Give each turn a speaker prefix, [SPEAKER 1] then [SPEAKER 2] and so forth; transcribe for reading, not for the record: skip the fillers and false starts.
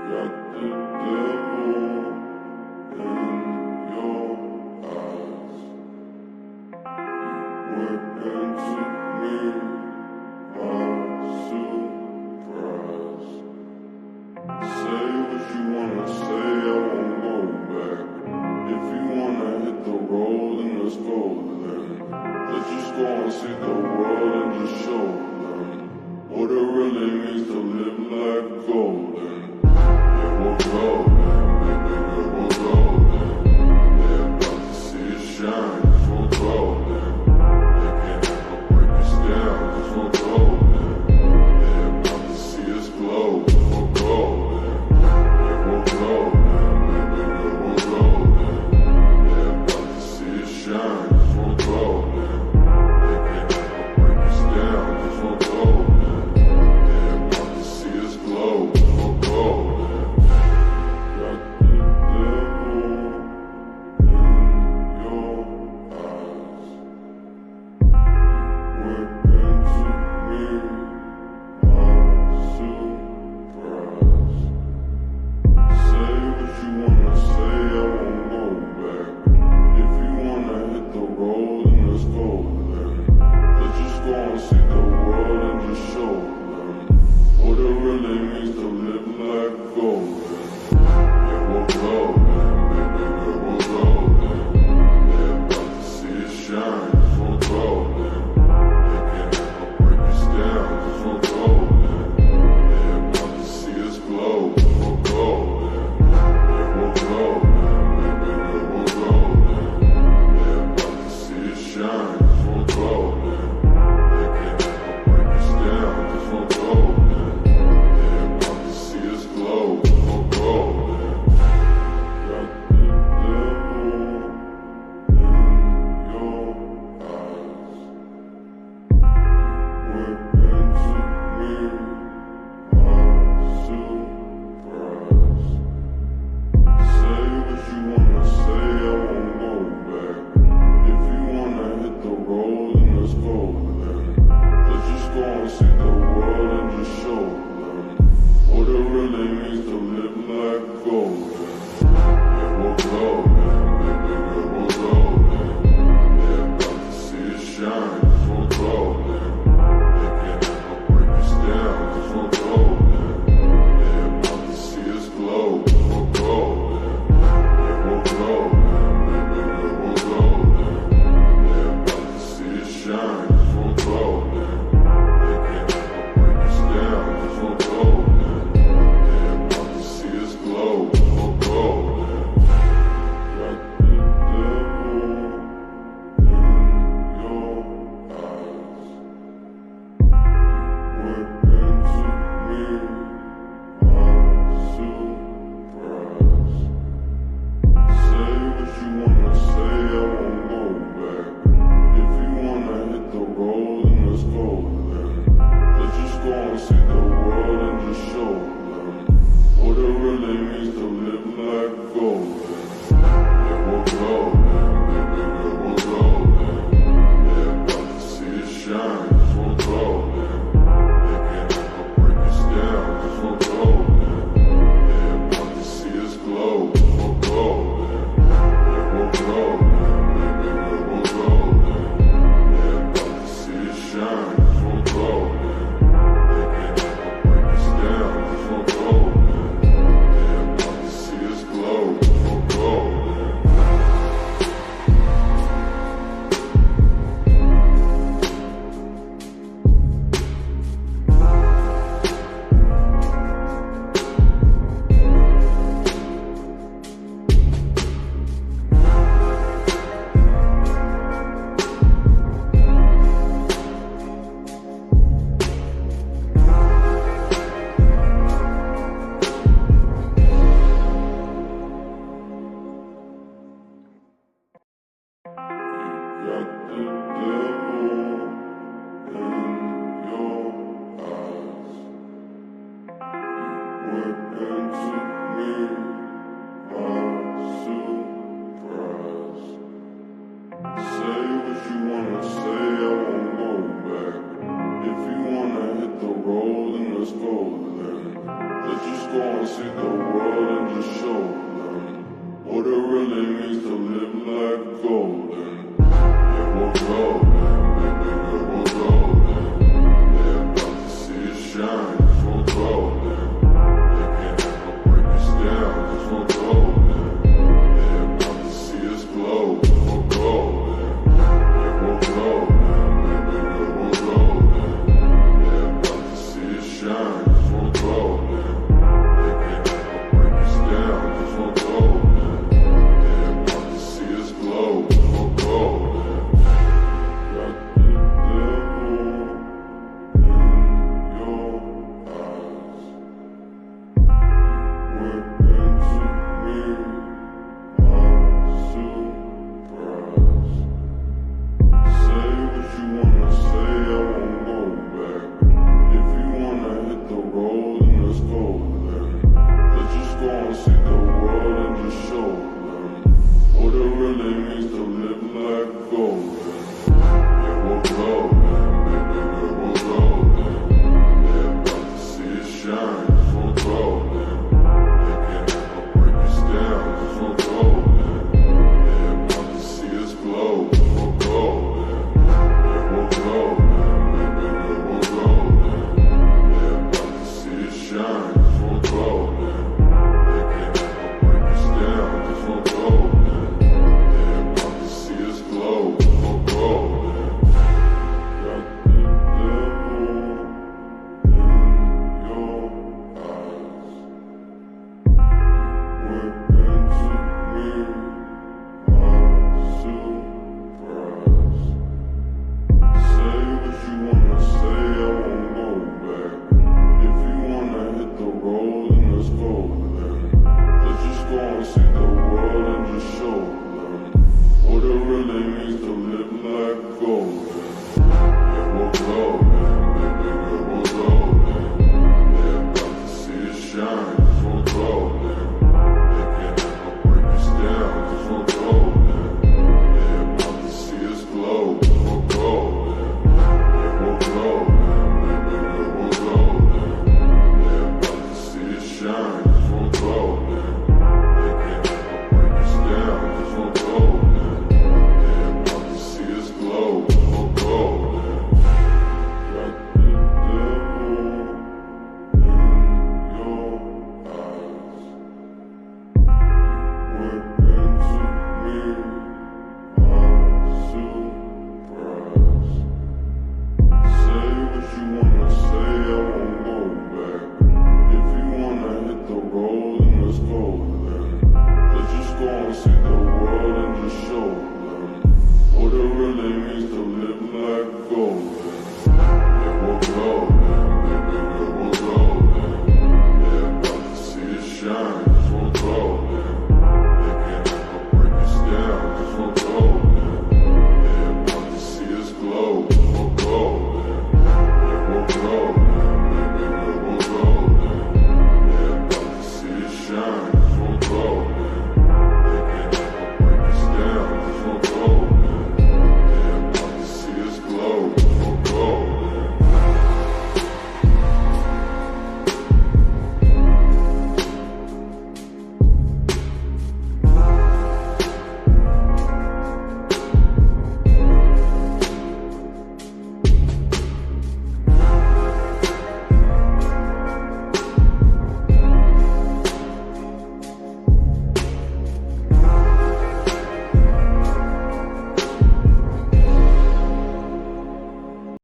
[SPEAKER 1] Got the devil in your eyes. You went and took me by surprise. Say what you wanna say, I won't go back. If you wanna hit the road, then let's go then. Let's just go and see the world and just show them what it really means to live like golden. Yeah, we'll go then, baby girl, we'll go then. They're about to see us shine, just we'll go then. They can't ever break us down, just we'll go then. They're about to see us glow, just we'll go then. Yeah, we'll go then, baby girl, we'll go then. They're about to see us shine, just we'll go then. They can't ever break us down, just we'll go then. They're about to see us glow, just we'll go then. Got the devil in your eyes. Went and took me by surprise. Say what you wanna say, I won't go back. If you wanna hit the road, then let's go then. Let's just go and see the world and just show them what it really means to live like golden. Yeah, we'll go then, baby girl, we'll go then. They're about to see us shine, just we'll go then. They can't ever break us down, just we'll go then. They're about to see us glow, just we'll go then. Yeah, we'll go then, baby girl, we'll go then. They're about to see us shine, just we'll go then. They can't ever break us down, just we'll go then. They're about to see us glow, just we'll go then. Got the devil in your eyes. Went and took me by surprise. Say what you wanna say, I won't go back. If you wanna hit the road, then let's go then. Let's just go and see the world and just show them what it really means to live like golden. Yeah, we'll go then, baby girl, we'll go then. They're about to see us shine, just we'll go then. They can't ever break us down, just we'll go then. They're about to see us glow, just we'll go then. Yeah, we'll go then, baby girl, we'll go then. They're about to see us shine, just we'll go then. They can't ever break us down, just we'll go then. They're about to see us glow, just we'll go then. Got the devil in your eyes. Went and took me by surprise. Say what you wanna say, I won't go back. If you wanna hit the road, then let's go then. Let's just go and see the world and just show them what it really means to live like golden. Yeah, we'll go then, baby girl, we'll go then. They're about to see us shine, just we'll go then. They can't ever break us down, just we'll go then. They're about to see us glow, just we'll go then. Yeah, we'll go then, baby girl, we'll go then. They're about to see us shine, just we'll go then. They can't ever break us down, just we'll go then. They're about to see us glow, just we'll go then. Got the devil in your eyes. Went and took me by surprise. Say what you wanna say, I won't go back. If you wanna hit the road, then let's go then. Let's just just go and see the world and just show them what it really means to live like golden. Yeah, we're golden, baby girl, we're golden. They're about to see us shine, 'cause we're golden. They can't ever break us down, 'cause we're golden. They're about to see us glow, 'cause we're golden. Yeah, we're golden, baby girl, we're golden. They're about to see us shine, 'cause we're golden. They can't ever break us down, 'cause we're golden. They're about to see us glow, 'cause we're golden. Got the devil in your eyes. Went into me, my surprise. Say what you wanna say, I won't go back. If you wanna hit the road, then let's go then. Let's just go and see the world and just show them what it really means to live like golden. Yeah, we're golden, baby girl, we're golden. They're about to see us shine, 'cause we're golden. They can't ever break us down, 'cause we're golden. They're about to see us glow, 'cause we're golden. Yeah, we're golden, baby girl, we're golden. They're about to see us shine, 'cause we're golden. They can't ever break us down, 'cause we're golden. They're about to see us glow, 'cause we're golden. Got the devil in your eyes. Went into me, my surprise. Say what you wanna say, I won't go back. If you wanna hit the road, then let's go then. Let's just go and see the world and just show them what it really means to live like golden. Yeah, we're golden.